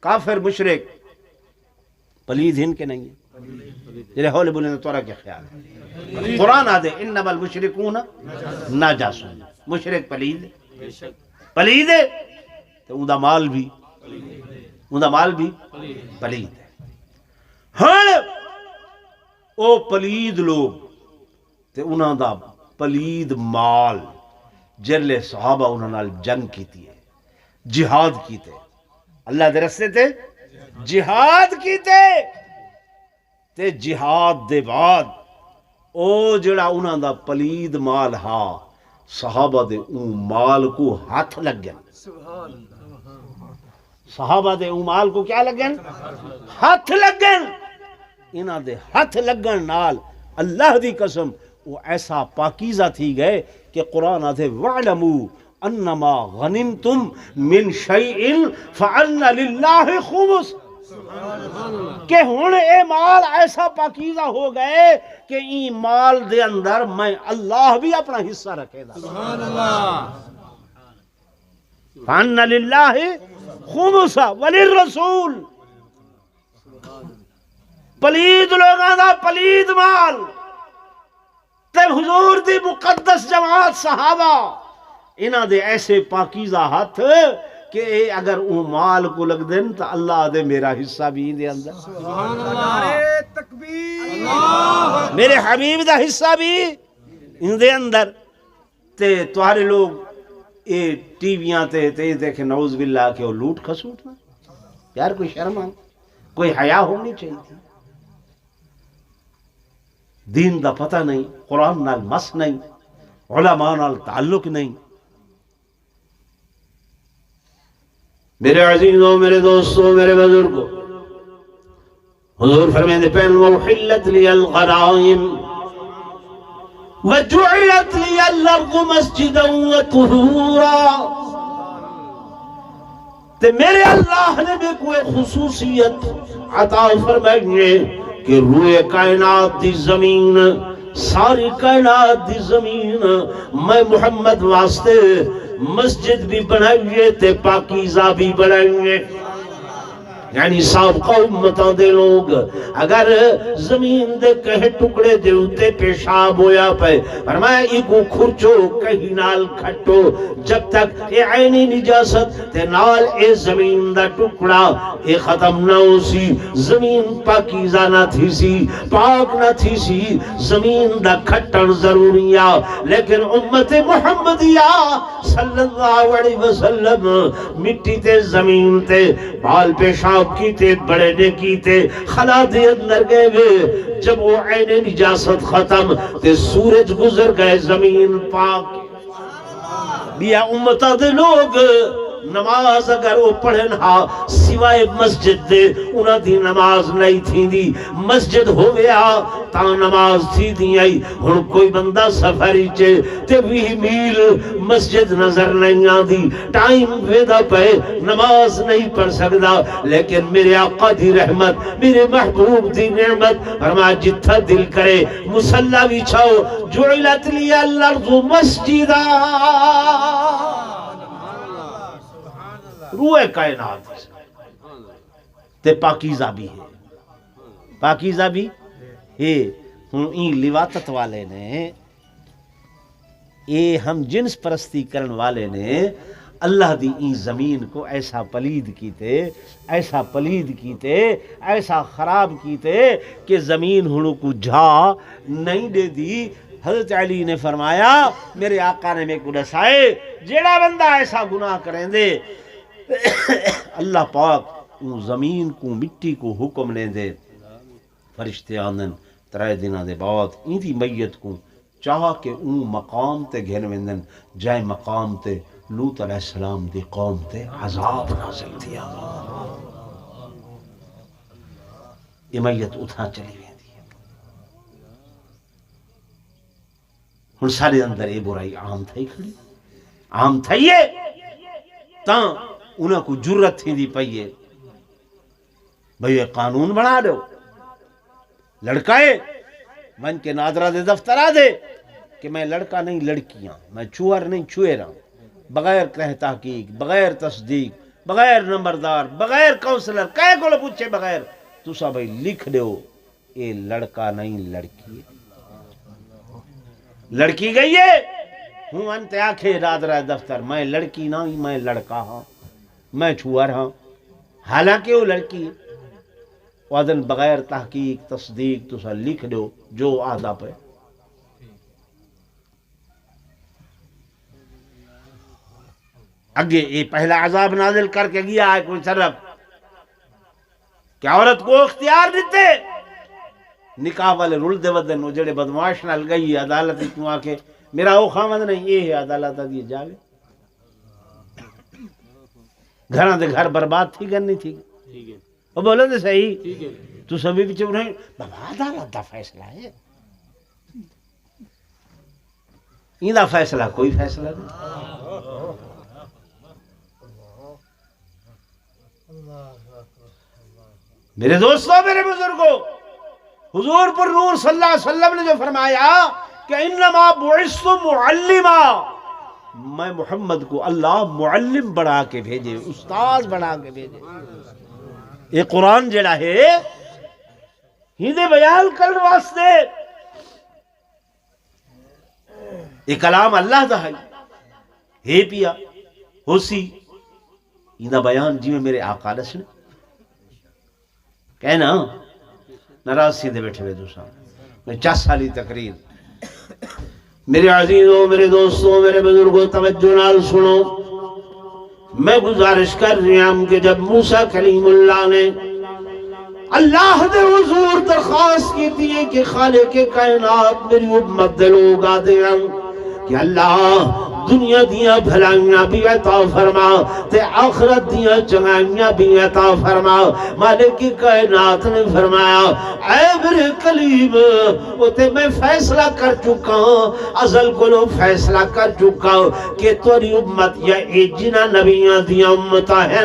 کافر مشرک پلید ہن کے نہیں ہے جلے ہولے بولے تورا کیا خیال ہے قرآن آدھے انما المشرکون ناجاسون مشرک پلید ہے تو اندہ مال بھی پلید ہے ہن او پلید لوگ تے انہاں دا پلید مال جلے صحابہ انہاں نال جنگ کیتی ہے، جہاد کیتے، اللہ دے رستے تے جہاد کیتے تے جہاد دے بعد او جڑا انہاں دا پلید مال ہا صحابہ دے اون مال کو ہاتھ لگ گیا، صحابہ دے اون مال کو کیا لگن؟ ہاتھ لگن، انہاں دے ہاتھ لگن نال اللہ دی قسم وہ ایسا پاکیزہ تھی گئے کہ قرآن آتے وَعْلَمُوا أَنَّمَا غَنِمْتُمْ مِنْ شَيْءٍ فَأَنَّ لِلَّهِ خُمُسَ کہ ہن اے مال ایسا پاکیزہ ہو گئے کہ ای مال دے اندر میں اللہ بھی اپنا حصہ رکھے دا، سبحان اللہ، فَأَنَّ لِلَّهِ خُمُسَ وَلِلرَّسُولِ پلید لوگاں دا پلید مال تے حضور دی مقدس جماعت صحابہ انہاں دے ایسے پاکیزہ ہاتھ کہ اے اگر او مال کو لگ دین تو اللہ دے میرا حصہ بھی دے اندر، سبحان اللہ، تکبیر، میرے حبیب دا حصہ بھی ان دے اندر۔ تے تمہارے لوگ اے ٹی ویاں تے دیکھیں نعوذ باللہ کہ وہ لوٹ کھسوٹ نا، یار کوئی شرم آ، کوئی حیا ہونی چاہیے تھی، دین دا پتہ نہیں، قرآن نال مس نہیں، علماء نال تعلق نہیں۔ میرے عزیزوں، میرے دوستوں، میرے بزرگوں، حضور فرمائیں پہن وحلت لی الغنائم وجعلت لی الارض مسجدا وطہورا، تے میرے اللہ نے بھی کوئی خصوصیت عطا فرمائیے کہ روئے کائنات دی زمین، ساری کائنات دی زمین میں محمد واسطے مسجد بھی بنائیے تے پاکیزہ بھی بنائیے، یعنی سابقہ امتوں دے لوگ اگر زمین دے کہے ٹکڑے دے اتے پیشاب ہویا پے فرمایا ایکو کھرچو کہیں نال کھٹو جب تک اے عینی نجاست تے نال اے زمین دا ٹکڑا اے ختم نہ ہو سی، زمین پاکیزہ نہ تھی سی، پاک نہ تھی سی، زمین دا کھٹن ضروریہ، لیکن امت محمدیہ صلی اللہ علیہ وسلم مٹی تے زمین تے بال پیشاب کیتے بڑے نے کیتے خلا دے اندر گئے گئے، جب وہ عین نجاست ختم تے سورج گزر گئے زمین پاک بیا امتہ دے لوگ نماز اگر وہ پڑھن ہا سوائے مسجد دے انہاں دی نماز نہیں تھی دی، مسجد ہو گیا تا نماز تھی دی آئی۔ ہن کوئی بندہ سفری چے تے 20 میل مسجد نظر نہیں آدھی، ٹائم ویدہ پہ نماز نہیں پڑھ سکتا، لیکن میرے آقا دی رحمت، میرے محبوب دی نعمت فرما جتھا دل کرے مسلح بچھاؤ، جعلت لی الارض مسجدہ، روح کائنات تے پاکیزہ بھی ہے، پاکیزہ بھی ہے۔ ہن این لواطت والے نے، اے ہم جنس پرستی کرن والے نے اللہ دی این زمین کو ایسا پلید کیتے، ایسا پلید کیتے، ایسا خراب کیتے کہ زمین ہنو کو جھا نہیں دے دی۔ حضرت علی نے فرمایا میرے آقا نے میں کو دسائے جیڑا بندہ ایسا گناہ کریں دے اللہ پاک اون زمین کو مٹی کو حکم لیں دے، فرشتے آندن 3 دنہ دے بعد این دی میت کو چاہ کے اون مقام تے گھن ویندن جائے مقام تے لوط علیہ السلام دی قوم تے عذاب نازل دیا، یہ میت اتھا چلی ویندی ہے۔ ہن سارے اندر یہ برائی عام تھئی کھڑی، عام تھئیے تاں انہاں کو جرت تھی دی پئیے بھئی یہ قانون بنا دو، لڑکائے من کے نادرہ دے دفتر آ دے کہ میں لڑکا نہیں لڑکیاں، میں چوہر نہیں چوہراں، بغیر تحقیق تحقیق، بغیر تصدیق، بغیر نمبردار، بغیر کونسلر، کہے کو پوچھے بغیر تسا بھئی لکھ دیو اے لڑکا نہیں لڑکی ہے، لڑکی گئی ہے ہوں انتے آکھے نادرہ دفتر میں لڑکی نہ میں لڑکا ہاں، میں چوہر ہاں، حالانکہ وہ لڑکی ہے۔ وادن بغیر تحقیق تصدیق تسا لکھ دو جو آدھا پہ اگے یہ پہلا عذاب نازل کر کے گیا ہے کوئی طرف کہ عورت کو اختیار دیتے نکاح والے رول دے ودن وہ جڑے بدمعاش نال گئی عدالت کیوں آ کے میرا وہ خامد نہیں یہ ہے عدالت دی جاوے گھراں دے گھر برباد تھی کرنی تھی وہ بولو دے صحیح تو سبھی بھی چپ رہے بابا عدالت دا فیصلہ ہے این دا فیصلہ کوئی فیصلہ نہیں میرے دوستوں میرے بزرگوں حضور پر نور صلی اللہ علیہ وسلم نے جو فرمایا کہ انما بعثت معلما میں محمد کو اللہ معلم بڑھا کے بھیجے استاذ بڑھا کے بھیجے یہ قرآن جڑا ہے ہندے بیان کرنے واسطے یہ کلام اللہ دا ہے پیا ہو سی یہ بیان جی میں میرے آقا نے کہنا ناراض سیدھے بیٹھے ہوئے دوسرا میں 40 سالی تقریر میرے عزیزوں میرے دوستوں میرے بزرگوں توجہ نال سنو میں گزارش کر رہا ہوں کہ جب موسیٰ کلیم اللہ نے اللہ دے حضور درخواست کی تھی کہ خالق کائنات میری امت دے لوگ آدھے ہیں کہ اللہ دنیا دیا بھلائیاں بھی عطا فرما تے آخرت دیا چنگائیاں بھی عطا فرما مالک کی کائنات نے فرمایا اے میرے کلیم وہ تے میں فیصلہ کر چکا ہوں ازل کو لو فیصلہ کر چکا ہوں کہ توری امت یا جنہ نبیاں دیا امتا ہیں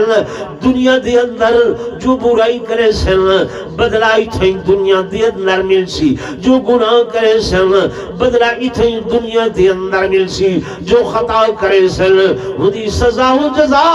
دنیا دے اندر جو برائی کرے سن بدلائی تھیں دنیا دے اندر مل سی جو گناہ کرے سن بدلائی تھیں دنیا دے اندر مل سی جو خطا کرے سن وہی سزا و جزا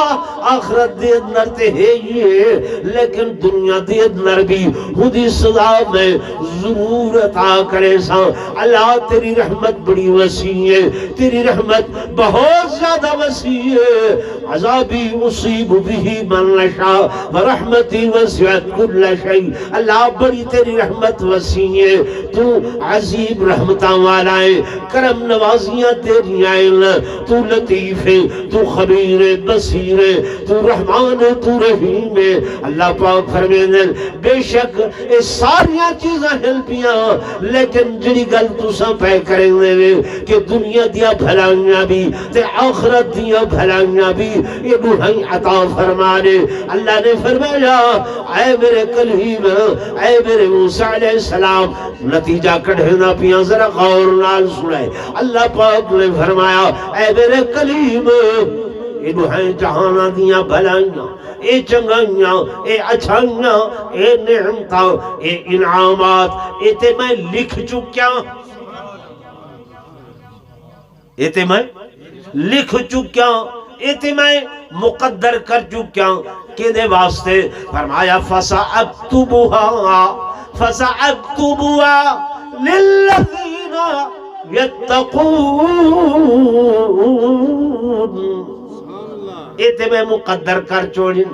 آخرت دے اندر تے ہے یہ لیکن دنیا دے اندر بھی وہی سزا میں ضرور عطا کرے سا اللہ تیری رحمت بڑی وسیع ہے تیری رحمت بہت زیادہ وسیع ہے عذابی اصیب بھی من نشاء ورحمتی وسعت کل شیء اللہ بڑی تیری رحمت وسیع ہے تو عظیم رحمتاں والا ہے کرم نوازیاں تیری آئیں تو لطیف ہے تو خبیر ہے بصیر ہے تو رحمان ہے تو رحیم ہے اللہ پاک فرمینے بے شک یہ ساریاں چیزیں ہلپیاں لیکن جڑی گل تو سب پہ کریں دے کہ دنیا دیا بھلائیاں بھی تے آخرت دیا بھلائیاں بھی یہ بہائی عطا فرمانے اللہ نے فرمایا اے میرے کلیم اے میرے موسیٰ علیہ السلام نتیجہ کڑھنا پیاں ذرا غور نال سنائے اللہ پاک نے فرمایا اے میرے کلیم اے بہائی جہانا دیا بھلائیاں اے چنگائیاں اے اچھائیاں اے نعمتاں اے انعامات اے تے میں لکھ چکیا اے تے میں لکھ چکیا اے تے میں مقدر کر چکیا کہ دے واسطے فرمایا فَسَأَكْتُبُهَا لِلَّذِينَ يَتَّقُونَ ایتے میں مقدر کر چھوڑین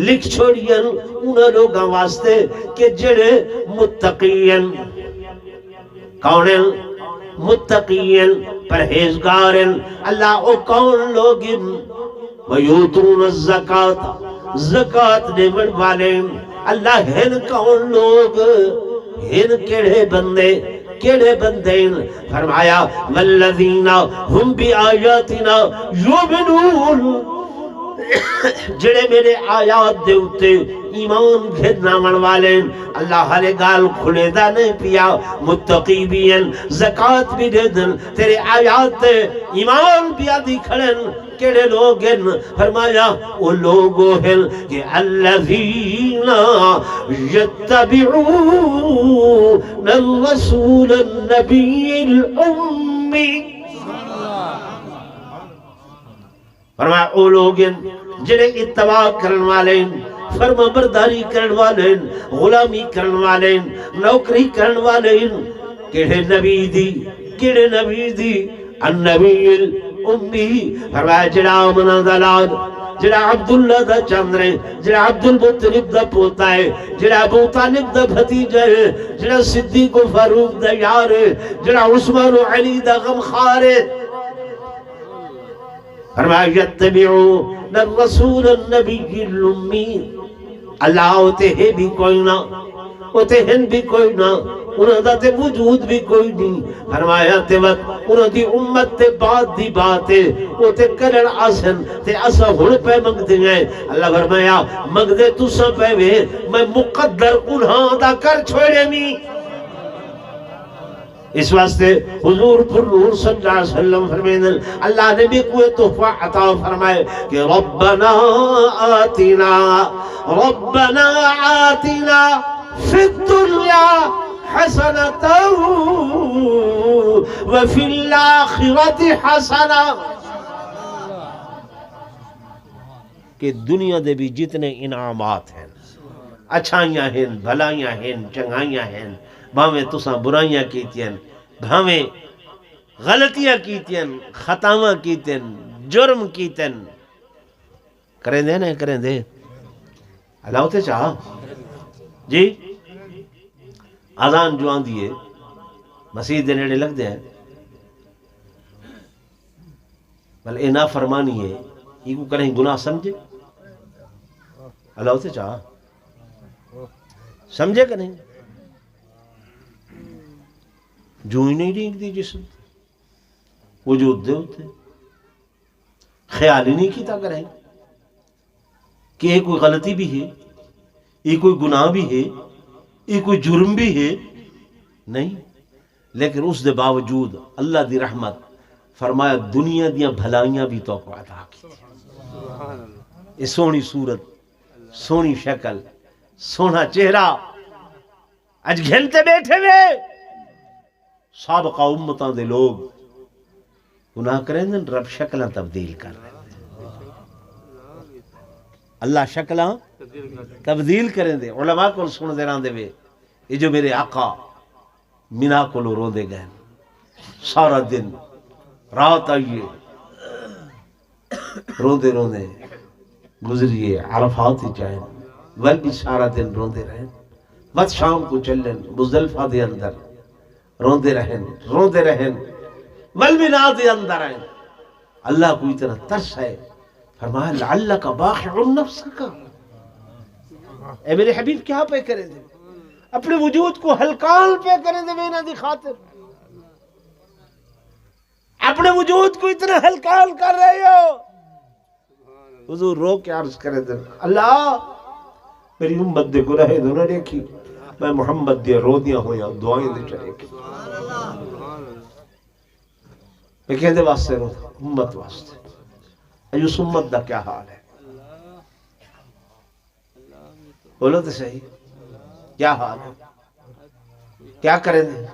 لکھ چھوڑین انہاں لوگاں واسطے کہ جڑے متقین کونیں متقین پرہیزگارن اللہ او کون لوگن وَيُوتُونَ الزَّكَاةَ زکاة دیون والے اللہ ہن کون لوگ ہن کیڑے بندے فرمایا والذین ہم بآیاتنا یؤمنون جڑے میرے آیات دے اتے ایمان گھرنا من والے اللہ ہلے گال کھلے دا نہیں پیا متقی بھی ہیں زکاة بھی دے دن تیرے آیات دے ایمان پیا دی کھڑن کیڑے لوگ ہیں فرمایا وہ لوگوں ہیں کہ الذین یتبعون الرسول النبی الامی فرمایا وہ لوگ ہیں جنہیں اتباع کرن والے فرما برداری کرن والے غلامی کرن والے نوکری کرن والے کیڑے نبی دی النبی الامی فرمایا جڑا منا دلال جڑا عبداللہ دا چندر ہے، جڑا عبدالمطلب دا پوتا ہے، جڑا ابو طالب دا بھتیجا ہے، جڑا صدیق و فاروق دا یار ہے، جڑا عثمان و علی دا غمخوار ہے۔ فرمایا یتبعون الرسول النبی الامی، اللہ ہوتے ہے بھی کوئی نہ، ہوتے ہیں بھی کوئی نہ، انہوں دا تے وجود بھی کوئی نہیں۔ فرمایا تے وقت انہوں دی امت تے بعد دی بات ہے، وہ تے کرن آسن تے اسا ہن پہ مگ دیں گے۔ اللہ فرمایا مگ دے تسا پہ وے، میں مقدر انہاں دا کر چھوڑے نہیں۔ اس واسطے حضور پر نور صلی اللہ علیہ وسلم فرمائے اللہ نے بھی کوئی تحفہ عطا فرمائے کہ ربنا آتنا فی الدنیا حسنتا وفی الاخرت حسنا، کہ دنیا دے بھی جتنے انعامات ہیں، اچھائیاں ہیں، بھلائیاں ہیں، چنگائیاں ہیں، بھاویں تساں برائیاں کیتیں، بھاویں غلطیاں کیتیں، خطاواں کیتیں، جرم کیتیں، کریں دے نہیں کریں دے اللہ ہوتے چاہا جی۔ آزان جو آن دیئے مسیح دے نیڑے لگ دے ہیں، بل اے نافرمانی ہے، یہ کو کریں گناہ سمجھے اللہ ہوتے چاہا سمجھے کریں جو ہی نہیں رینگ دی جسم وجود دے ہوتے، خیال ہی نہیں کیتا کریں کہ یہ کوئی غلطی بھی ہے، یہ کوئی گناہ بھی ہے، یہ کوئی جرم بھی ہے نہیں، لیکن اس دے باوجود اللہ دی رحمت فرمایا دنیا دیاں بھلائیاں بھی تو کو عطا کی یہ سونی صورت، سونی شکل، سونا چہرہ، اج گھنٹے بیٹھے ہوئے سابقہ امتاں دے لوگ گناہ کریں دن رب شکلیں تبدیل کر رہے ہیں، اللہ شکلیں تبدیل کریں دے۔ علماء کو سن دے رہاں دے وے یہ جو میرے آقا مینا کو لو رو دے گئے سارا دن رات آئیے رو دے گزریے عرفات ہی جائیں، ول بھی سارا دن رو دے رہیں، بس شام کو چلیں مزدلفہ دے اندر روندے رہیں ول بھی نہ دے اندر آئیں۔ اللہ کو اتنا ترس ہے، فرمایا لعلک باخع نفسک، اے میرے حبیب کیا پہ کریں دے، اپنے وجود کو ہلکال پہ کریں دے وینا دی خاطر، اپنے وجود کو اتنا ہلکال کر رہے ہو۔ حضور رو کے عرض کریں دے اللہ میری امت دے گناہ دو نہ دیکھی، میں محمد دے رو دیا ہویا دعائیں دے چلے کی، میں کہہ دے واسطے رو امت واسطے، ایوس امت دا کیا حال ہے بولو تو صحیح، کیا حال ہے، کیا کریں دے،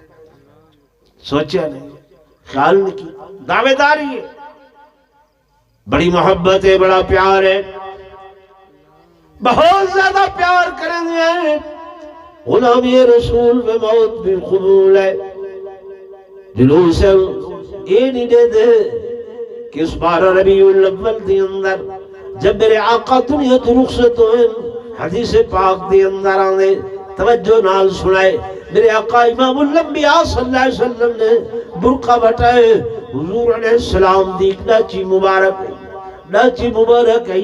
سوچیا نہیں، خیال نہیں کی، دعوے داری ہے، بڑی محبت ہے، بڑا پیار ہے، بہت زیادہ پیار کریں دے، غلامی رسول میں موت بھی قبول ہے، جلوس ہے یہ نہیں دے دے کہ اس بارہ ربیع الاول دی اندر جب میرے آقا دنیا تو رخصت ہوئے حدیث پاک دی اندر آنے توجہ نال سنائے، میرے آقا امام الانبیاء صلی اللہ علیہ وسلم نے برقع بٹائے، حضور علیہ السلام دی ڈاچی مبارک ہے،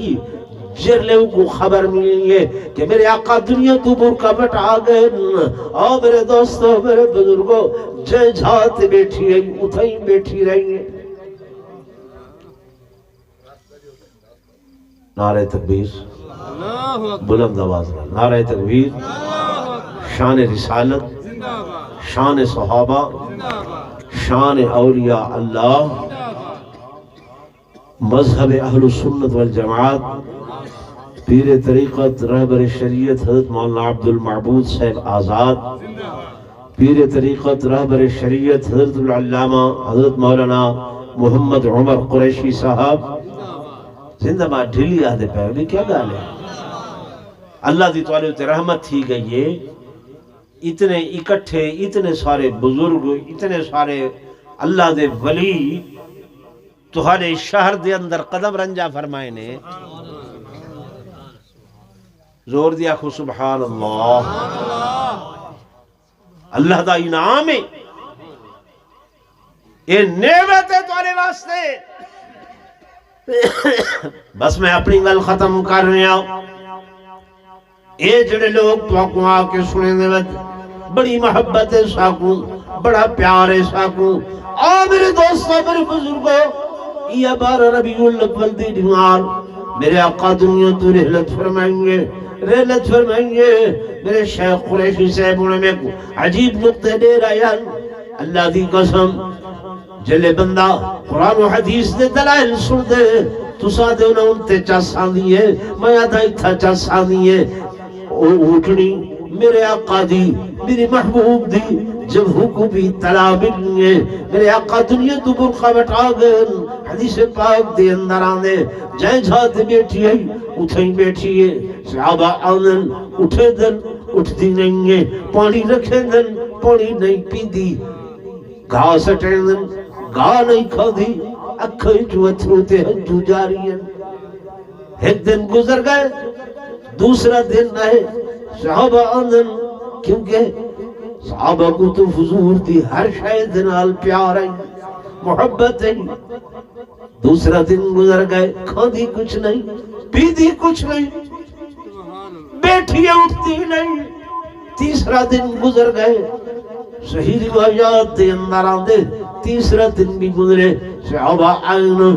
جرلے کو خبر ملی ہے کہ میرے آقا دنیا تو برقع بٹا گئے، اور میرے دوستوں میرے بزرگوں جے جھات بیٹھی رہی اتھائی بیٹھی رہی ہے۔ نعرہ تکبیر، بلند آواز نعرہ تکبیر، شان رسالت، شان صحابہ، شان اولیاء اللہ، مذہب اہل سنت والجماعت، پیر طریقت رہبر شریعت حضرت مولانا عبد المعبود صاحب آزاد، پیر طریقت رہبر شریعت حضرت العلامہ حضرت مولانا محمد عمر قریشی صاحب زندہ بات ڈھلی آدھے پہ بھی کیا گال ہے، اللہ دی تعالیٰ رحمت تھی گئی ہے، اتنے اکٹھے اتنے سارے بزرگ اتنے سارے اللہ دے ولی تہاڈے شہر دے اندر قدم رنجا فرمائے نے زور دیا خو سبحان اللہ اللہ دا انعام ہے یہ نعمت ہے تہاڈے واسطے بس میں اپنی گل ختم کر رہا ہوں اے جڑے لوگ تو آ کے سنے دے وقت بڑی محبت ہے ساکوں بڑا پیار ہے ساکوں میرے دوستوں میرے بزرگوں یہ 12 ربیع الاول دی دیوار میرے آقا دنیا تو رحلت فرمائیں گے میرے شیخ قریشی صاحب نے میں عجیب نقطے دے رہا اللہ دی قسم جلے بندہ قرآن و حدیث دے دلائل سن دے تسا دے انہوں انتے چاسان دیئے میں آدھا اتھا چاسان دیئے اٹھنی میرے آقا دی میری محبوب دی جب حکومی طلاب لیے میرے آقا دنیا تو برخہ بٹھا گئے حدیث پاک دے اندر آنے جائیں جھاتے بیٹھی ہے اٹھیں بیٹھی ہے صحابہ آنن اٹھے دن اٹھتی نہیں ہے پانی رکھے دن پانی نہیں پی دی گاہ سٹے دن گاہ نہیں کھا دی اکھیں جو اتھروتے ہیں جو جاری ہیں ایک دن گزر گئے دوسرا دن آئے صحابہ آنن کیونکہ صحابہ کو تو حضور دی ہر شاید نال پیار ہے محبت ہے دوسرا دن گزر گئے کھا دی کچھ نہیں پی دی کچھ نہیں بیٹھی اٹھتی نہیں تیسرا دن گزر گئے صحیح روایات دے اندر آندے تیسرا دن بھی گزرے صحابہ آئین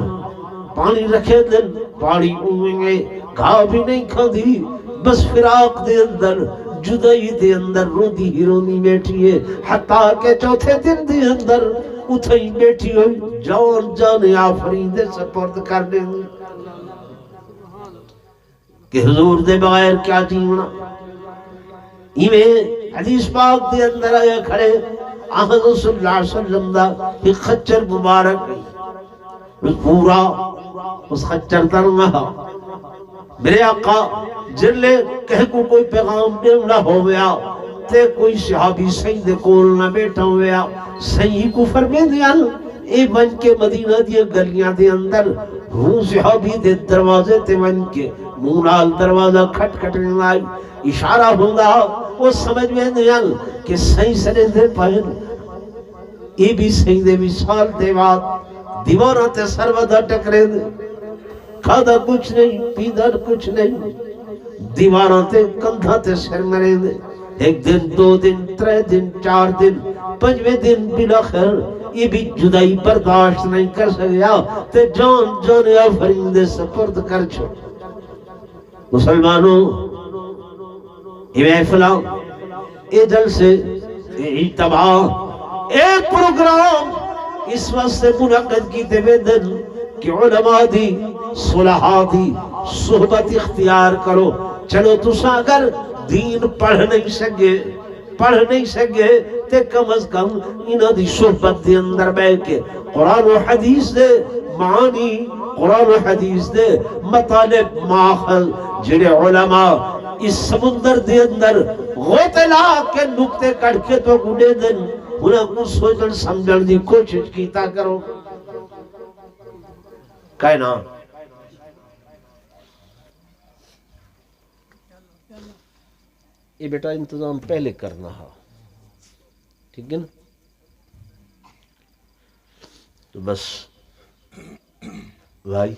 پانی رکھے دن پانی اویں گے گھا بھی نہیں کھا دی بس فراق دے اندر جدائی دے اندر رو دی ہیرونی بیٹھی ہے حتیٰ کہ چوتھے دن دے اندر اتھائی بیٹھی ہوئی جان آفرین دے سپرد کر دیں گے کہ حضور دے بغیر کیا جیونا ایویں حدیث پاک دے اندر آیا کھڑے آخر صلی اللہ علیہ وسلم دا ایک خچر مبارک پورا اس خچر ترمہا میرے آقا جلے کہہ کو کوئی پیغام دیونا ہو گیا تے کوئی صحابی سید کول نہ بیٹھا ہویا سید کو فرمے دیا اے بن کے مدینہ دیا گلیاں دے اندر ہوں صحابی دے دروازے تے بن کے مونال دروازہ کھٹ کھٹنے لائی اشارہ ہوگا وہ سمجھ میں دیا کہ سید سرے دے پہن اے بھی سید بھی سال دے بعد دیوارہ تے سرودہ ٹکرے دے کھادا کچھ نہیں پیدر کچھ نہیں دیواراں تے کندھا تے سر مرے دے ایک دن دو دن ترے دن چار دن پنجویں دن بلا خیر یہ بھی جدائی برداشت نہیں کر سکیا تے جان آفرین دے سپرد کر چھو مسلمانوں یہ محفلہ یہ جلسے یہ اجتماع ایک پروگرام اس وقت سے منعقد کی تے دن کہ علماء دی صلحاء دی صحبت اختیار کرو چلو تسا اگر دین پڑھ نہیں سکے تے کم از کم انہاں دی صحبت دے اندر بیٹھ کے قرآن و حدیث دے معانی قرآن و حدیث دے مطالب ماخذ جڑے علماء اس سمندر دے اندر غوطلا کے نکتے کڑ کے تو گڑے دن انہاں کو سوچن سمجھن دی کوشش کیتا کرو کہنا یہ بیٹا انتظام پہلے کرنا ہے ٹھیک ہے نا تو بس بھائی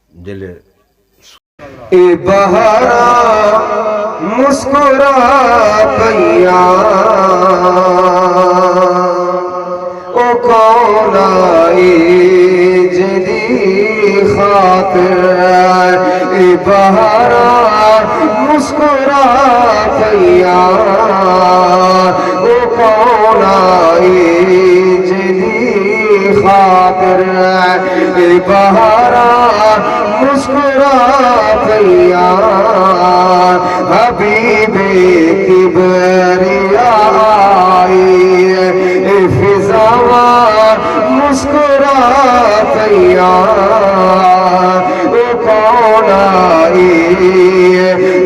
دل اے بہارا مسکرا پیا او کون آئی جدی خاطر اے بہارا مسکرا پیا او کون آئی جدی خاطر اے بہارا مسکرا پیا حبیب کبریا آئی اے فضاوار مسکرا پیا او کون آئی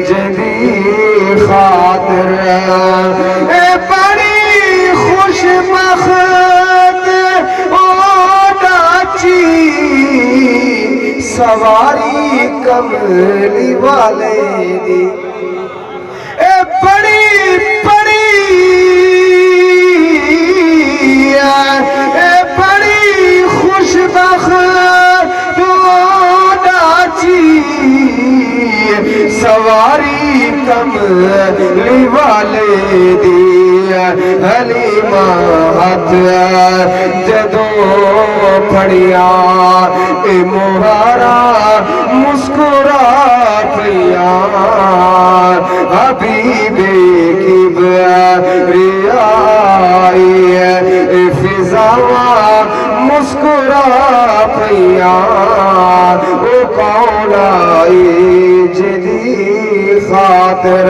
جدی خاطر اے بڑی خوش بخت او کملی والے دی اے بڑی بڑی اے بڑی خوش بخت ڈاچی سواری کملی والے دی حلیمہ ہاتھ جدوں پھڑیا اے مہارا مسکرا پیا حبیب کبریائی اے فضاواں مسکرا پیا او کون آئی جدی خاطر